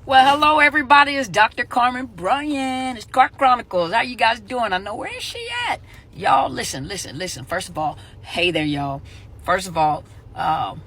Well, hello everybody. It's Dr. Carmen Bryan. It's Clark Chronicles. How you guys doing? I know, where is she at? Y'all, listen. First of all, hey there, y'all. First of all,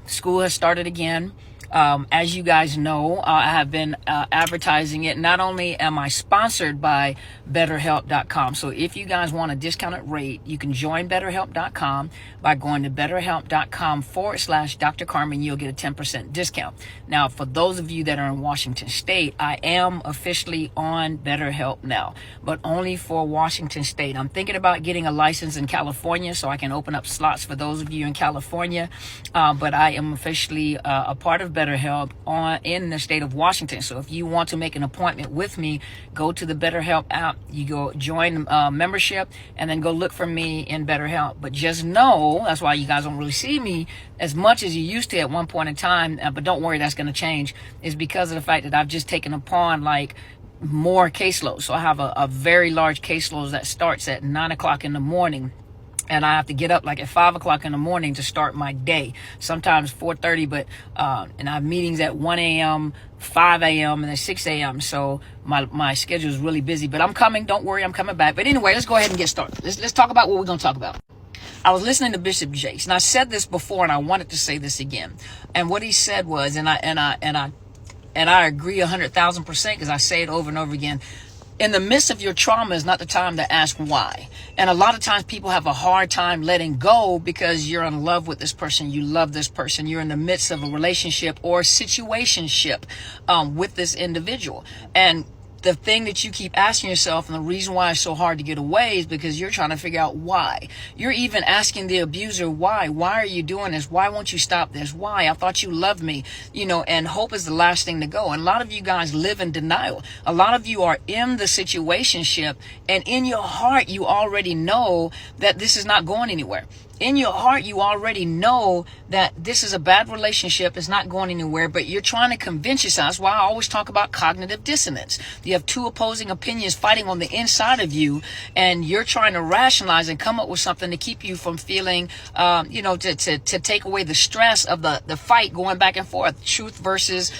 school has started again. As you guys know, I have been advertising it. Not only am I sponsored by BetterHelp.com, so if you guys want a discounted rate, you can join BetterHelp.com by going to BetterHelp.com/Dr. Carmen. You'll get a 10% discount. Now, for those of you that are in Washington State, I am officially on BetterHelp now, but only for Washington State. I'm thinking about getting a license in California so I can open up slots for those of you in California, but I am officially a part of BetterHelp in the state of Washington. So if you want to make an appointment with me, go to the BetterHelp app, you go join membership, and then go look for me in BetterHelp. But just know, that's why you guys don't really see me as much as you used to at one point in time, but don't worry, that's going to change, is because of the fact that I've just taken upon more caseloads. So I have a very large caseload that starts at 9 o'clock in the morning. And I have to get up at 5 o'clock in the morning to start my day. Sometimes 4:30, but and I have meetings at 1 a.m., 5 a.m., and then 6 a.m. So my schedule is really busy. But I'm coming. Don't worry, I'm coming back. But anyway, let's go ahead and get started. Let's talk about what we're going to talk about. I was listening to Bishop Jakes, and I said this before, and I wanted to say this again. And what he said was, and I agree 100,000% because I say it over and over again. In the midst of your trauma is not the time to ask why. And a lot of times people have a hard time letting go because you're in love with this person. You love this person. You're in the midst of a relationship or situationship with this individual. And the thing that you keep asking yourself, and the reason why it's so hard to get away, is because you're trying to figure out why. You're even asking the abuser, why? Why are you doing this? Why won't you stop this? Why? I thought you loved me. And hope is the last thing to go. And a lot of you guys live in denial. A lot of you are in the situationship, and in your heart, you already know that this is not going anywhere. In your heart, you already know that this is a bad relationship. It's not going anywhere, but you're trying to convince yourself. That's why I always talk about cognitive dissonance. You have two opposing opinions fighting on the inside of you, and you're trying to rationalize and come up with something to keep you from feeling, to take away the stress of the fight going back and forth. The truth versus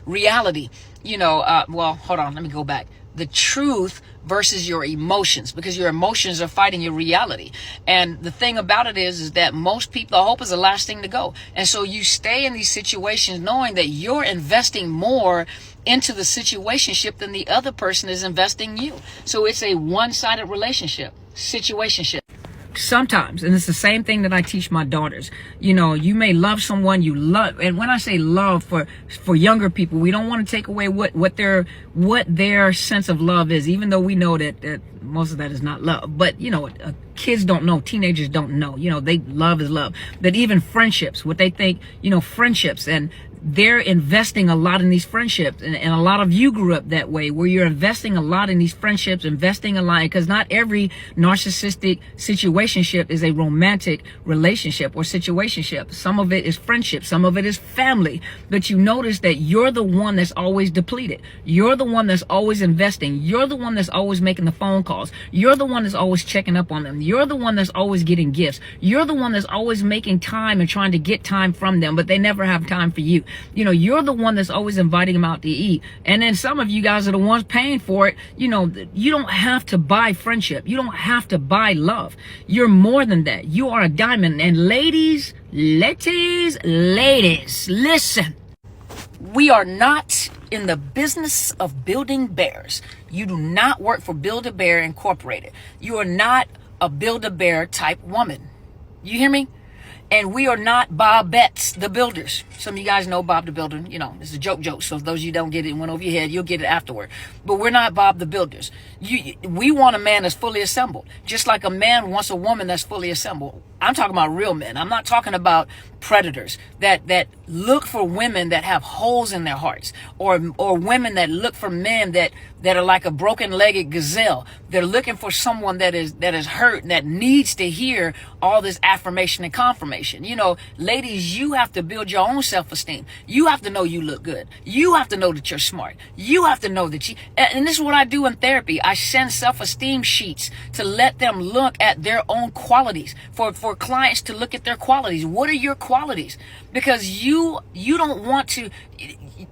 reality. Well, hold on, let me go back. The truth versus your emotions, because your emotions are fighting your reality. And the thing about it is that most people, hope is the last thing to go. And so you stay in these situations knowing that you're investing more into the situationship than the other person is investing you. So it's a one-sided situationship. Sometimes, and it's the same thing that I teach my daughters. You may love someone you love, and when I say love for younger people, we don't want to take away what their sense of love is, even though we know that most of that is not love. But kids don't know, teenagers don't know. They love is love. But even friendships, what they think, friendships, and they're investing a lot in these friendships, and a lot of you grew up that way, where you're investing a lot in these friendships, investing a lot, because not every narcissistic situationship is a romantic relationship or situationship. Some of it is friendship, some of it is family, but you notice that you're the one that's always depleted. You're the one that's always investing. You're the one that's always making the phone calls. You're the one that's always checking up on them. You're the one that's always getting gifts. You're the one that's always making time and trying to get time from them, but they never have time for you. You're the one that's always inviting them out to eat. And then some of you guys are the ones paying for it. You don't have to buy friendship. You don't have to buy love. You're more than that. You are a diamond. And ladies, listen. We are not in the business of building bears. You do not work for Build-A-Bear Incorporated. You are not a Build-A-Bear type woman. You hear me? And we are not Bob Betts, the builders. Some of you guys know Bob the Builder. It's a joke. So if those of you don't get it, went over your head, you'll get it afterward. But we're not Bob the Builders. We want a man that's fully assembled. Just like a man wants a woman that's fully assembled. I'm talking about real men. I'm not talking about predators that look for women that have holes in their hearts, or women that look for men that are like a broken-legged gazelle. They're looking for someone that is hurt and that needs to hear all this affirmation and confirmation. Ladies, you have to build your own self-esteem. You have to know you look good. You have to know that you're smart. You have to know that and this is what I do in therapy. I send self-esteem sheets to let them look at their own qualities, for clients to look at their qualities. What are your qualities? Because you don't want to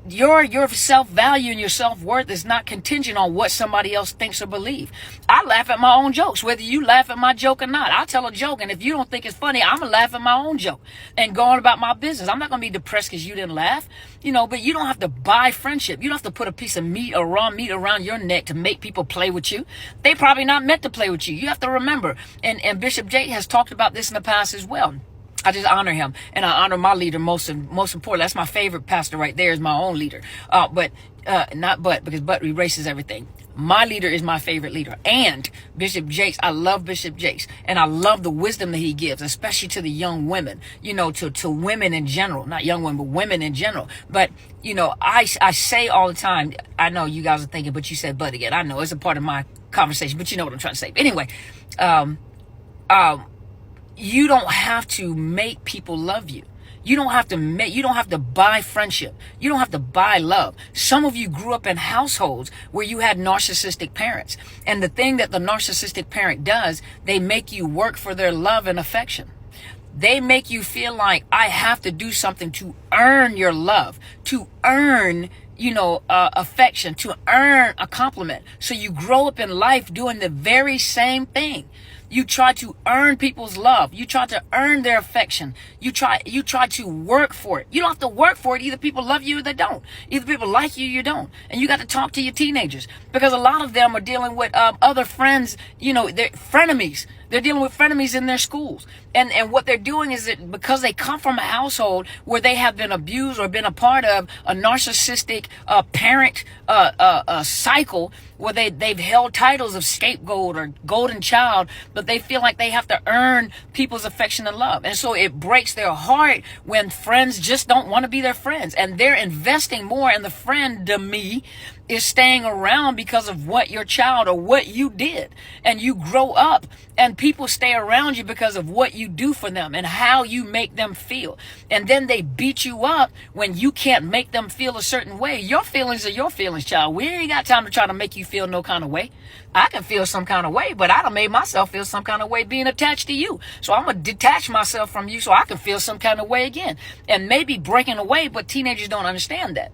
your self-value and your self-worth is not contingent on what somebody else thinks or believes. I laugh at my own jokes, whether you laugh at my joke or not. I'll tell a joke, and if you don't think it's funny, I'm going to laugh at my own joke and go on about my business. I'm not going to be depressed because you didn't laugh, but you don't have to buy friendship. You don't have to put a piece of meat or raw meat around your neck to make people play with you. They probably not meant to play with you. You have to remember, and Bishop Jake has talked about this in the past as well. I just honor him, and I honor my leader most important. That's my favorite pastor right there, is my own leader. Because erases everything. My leader is my favorite leader. And Bishop Jakes, I love Bishop Jakes, and I love the wisdom that he gives, especially to the young women, to women in general, not young women, but women in general. But, I say all the time, I know you guys are thinking, but you said but again. I know it's a part of my conversation, but you know what I'm trying to say. But anyway, you don't have to make people love you. You don't have to buy friendship. You don't have to buy love. Some of you grew up in households where you had narcissistic parents. And the thing that the narcissistic parent does, they make you work for their love and affection. They make you feel like I have to do something to earn your love, to earn affection, to earn a compliment. So you grow up in life doing the very same thing. You try to earn people's love. You try to earn their affection. You try to work for it. You don't have to work for it. Either people love you or they don't. Either people like you or you don't. And you got to talk to your teenagers, because a lot of them are dealing with other friends, they're frenemies. They're dealing with frenemies in their schools. And what they're doing is that because they come from a household where they have been abused or been a part of a narcissistic parent cycle, where they've held titles of scapegoat or golden child, but they feel like they have to earn people's affection and love. And so it breaks their heart when friends just don't want to be their friends. And they're investing more in the friend-to-me is staying around because of what your child or what you did. And you grow up and people stay around you because of what you do for them and how you make them feel. And then they beat you up when you can't make them feel a certain way. Your feelings are your feelings, child. We ain't got time to try to make you feel no kind of way. I can feel some kind of way, but I done made myself feel some kind of way being attached to you. So I'm going to detach myself from you so I can feel some kind of way again. And maybe breaking away, but teenagers don't understand that.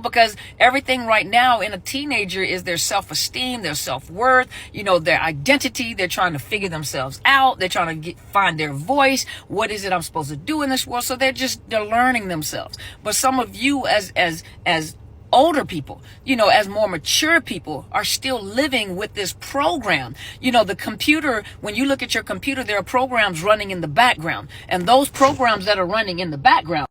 Because everything right now in a teenager is their self-esteem, their self-worth, their identity. They're trying to figure themselves out. They're trying to find their voice. What is it I'm supposed to do in this world? So they're learning themselves. But some of you as older people, as more mature people, are still living with this program. The computer, when you look at your computer, there are programs running in the background. And those programs that are running in the background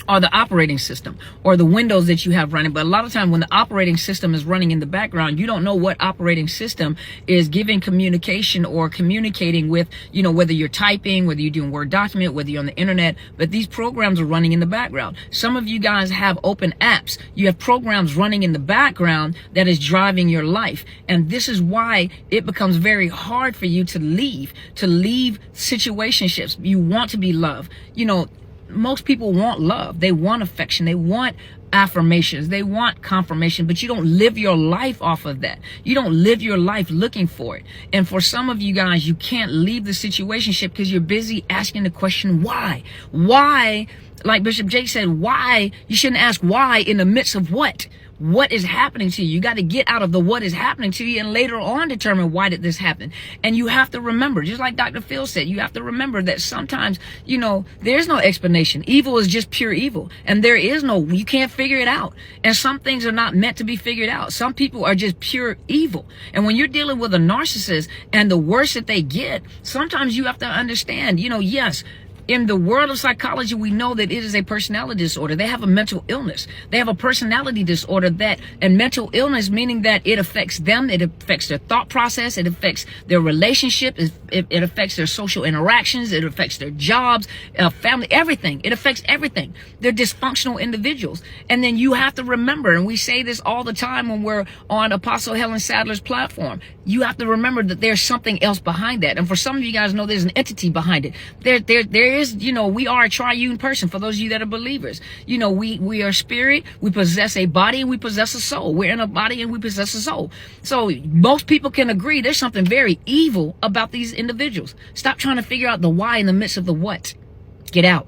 or the operating system or the windows that you have running. But a lot of time when the operating system is running in the background, you don't know what operating system is giving communication or communicating with, whether you're typing, whether you're doing Word document, whether you're on the internet, but these programs are running in the background. Some of you guys have open apps. You have programs running in the background that is driving your life. And this is why it becomes very hard for you to leave situationships. You want to be loved. Most people want love. They want affection. They want affirmations. They want confirmation, but you don't live your life off of that. You don't live your life looking for it. And for some of you guys, you can't leave the situationship because you're busy asking the question, why? Why? Like Bishop Jake said, why? You shouldn't ask why in the midst of what? What is happening to you? You got to get out of the what is happening to you and later on determine why did this happen. And you have to remember, just like Dr. Phil said, you have to remember that sometimes, there's no explanation. Evil is just pure evil. And you can't figure it out. And some things are not meant to be figured out. Some people are just pure evil. And when you're dealing with a narcissist and the worse that they get, sometimes you have to understand, yes, in the world of psychology, we know that it is a personality disorder. They have a mental illness. They have a personality disorder and mental illness, meaning that it affects them. It affects their thought process. It affects their relationship. It affects their social interactions. It affects their jobs, family, everything. It affects everything. They're dysfunctional individuals. And then you have to remember, and we say this all the time when we're on Apostle Helen Sadler's platform, you have to remember that there's something else behind that. And for some of you guys know there's an entity behind it. There is, we are a triune person. For those of you that are believers, we are spirit, we possess a body, and we possess a soul. We're in a body and we possess a soul. So most people can agree there's something very evil about these individuals. Stop trying to figure out the why in the midst of the what. Get out.